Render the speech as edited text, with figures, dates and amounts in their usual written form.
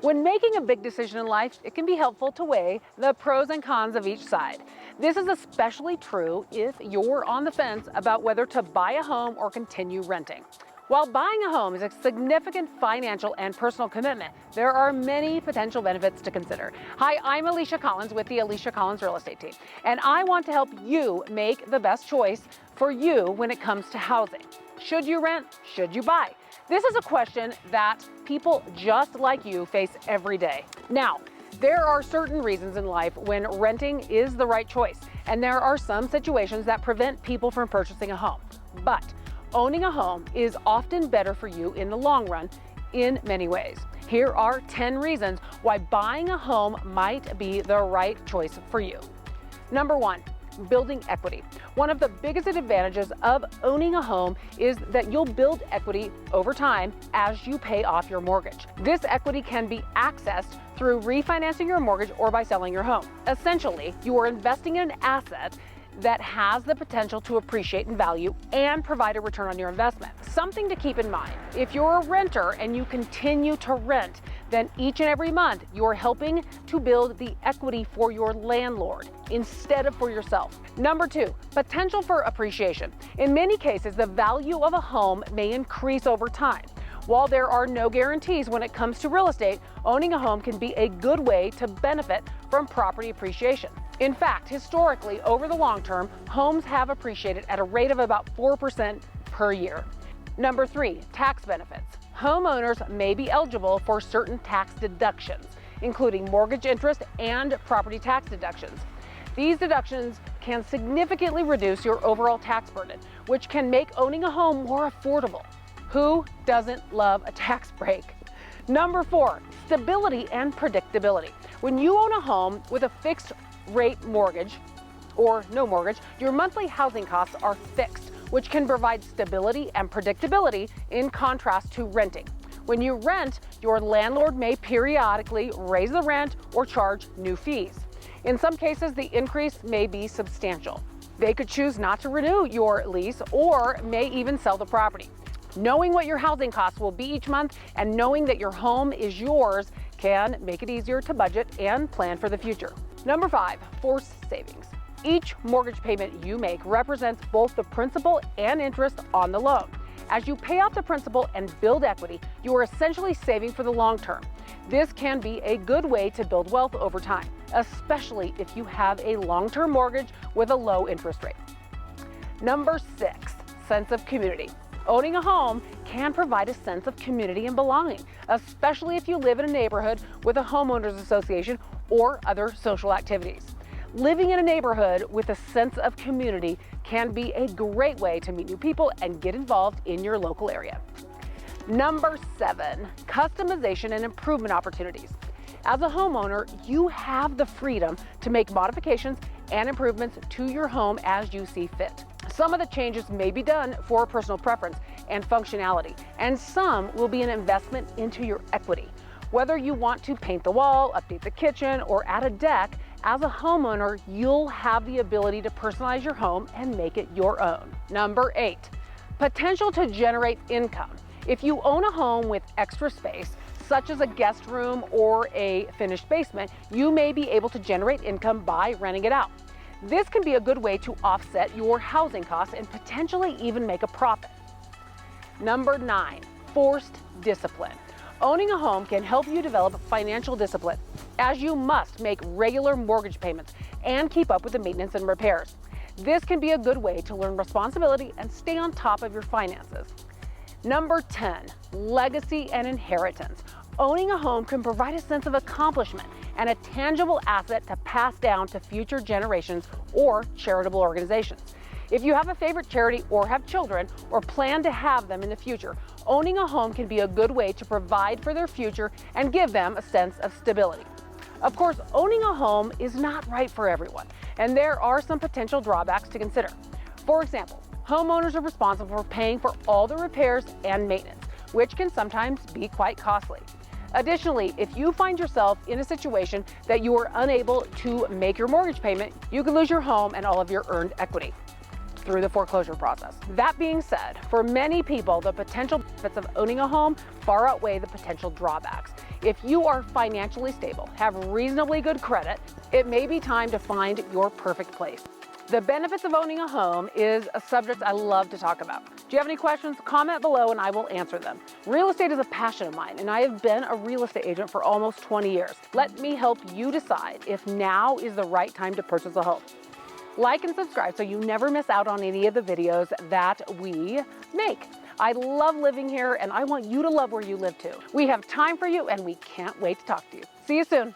When making a big decision in life, it can be helpful to weigh the pros and cons of each side. This is especially true if you're on the fence about whether to buy a home or continue renting. While buying a home is a significant financial and personal commitment, there are many potential benefits to consider. Hi, I'm Alisha Collins with the Alisha Collins Real Estate Team, and I want to help you make the best choice for you when it comes to housing. Should you rent? Should you buy? This is a question that people just like you face every day. Now, there are certain reasons in life when renting is the right choice, and there are some situations that prevent people from purchasing a home. But owning a home is often better for you in the long run in many ways. Here are 10 reasons why buying a home might be the right choice for you. Number 1, building equity. One of the biggest advantages of owning a home is that you'll build equity over time as you pay off your mortgage. This equity can be accessed through refinancing your mortgage or by selling your home. Essentially, you are investing in an asset that has the potential to appreciate in value and provide a return on your investment. Something to keep in mind, if you're a renter and you continue to rent, then each and every month you're helping to build the equity for your landlord instead of for yourself. Number 2, potential for appreciation. In many cases, the value of a home may increase over time. While there are no guarantees when it comes to real estate, owning a home can be a good way to benefit from property appreciation. In fact, historically, over the long term, homes have appreciated at a rate of about 4% per year. Number 3, tax benefits. Homeowners may be eligible for certain tax deductions, including mortgage interest and property tax deductions. These deductions can significantly reduce your overall tax burden, which can make owning a home more affordable. Who doesn't love a tax break? Number 4, stability and predictability. When you own a home with a fixed rate mortgage or no mortgage, your monthly housing costs are fixed, which can provide stability and predictability in contrast to renting. When you rent, your landlord may periodically raise the rent or charge new fees. In some cases, the increase may be substantial. They could choose not to renew your lease or may even sell the property. Knowing what your housing costs will be each month and knowing that your home is yours can make it easier to budget and plan for the future. Number 5, forced savings. Each mortgage payment you make represents both the principal and interest on the loan. As you pay off the principal and build equity, you are essentially saving for the long term. This can be a good way to build wealth over time, especially if you have a long-term mortgage with a low interest rate. Number 6, sense of community. Owning a home can provide a sense of community and belonging, especially if you live in a neighborhood with a homeowners association or other social activities. Living in a neighborhood with a sense of community can be a great way to meet new people and get involved in your local area. Number 7, customization and improvement opportunities. As a homeowner, you have the freedom to make modifications and improvements to your home as you see fit. Some of the changes may be done for personal preference and functionality, and some will be an investment into your equity. Whether you want to paint the wall, update the kitchen, or add a deck, as a homeowner, you'll have the ability to personalize your home and make it your own. Number 8, potential to generate income. If you own a home with extra space, such as a guest room or a finished basement, you may be able to generate income by renting it out. This can be a good way to offset your housing costs and potentially even make a profit. Number 9, forced discipline. Owning a home can help you develop financial discipline, as you must make regular mortgage payments and keep up with the maintenance and repairs. This can be a good way to learn responsibility and stay on top of your finances. Number 10, legacy and inheritance. Owning a home can provide a sense of accomplishment and a tangible asset to pass down to future generations or charitable organizations. If you have a favorite charity or have children or plan to have them in the future, owning a home can be a good way to provide for their future and give them a sense of stability. Of course, owning a home is not right for everyone, and there are some potential drawbacks to consider. For example, homeowners are responsible for paying for all the repairs and maintenance, which can sometimes be quite costly. Additionally, if you find yourself in a situation that you are unable to make your mortgage payment, you could lose your home and all of your earned equity through the foreclosure process. That being said, for many people, the potential benefits of owning a home far outweigh the potential drawbacks. If you are financially stable, have reasonably good credit, it may be time to find your perfect place. The benefits of owning a home is a subject I love to talk about. Do you have any questions? Comment below and I will answer them. Real estate is a passion of mine, and I have been a real estate agent for almost 20 years. Let me help you decide if now is the right time to purchase a home. Like and subscribe so you never miss out on any of the videos that we make. I love living here and I want you to love where you live too. We have time for you and we can't wait to talk to you. See you soon.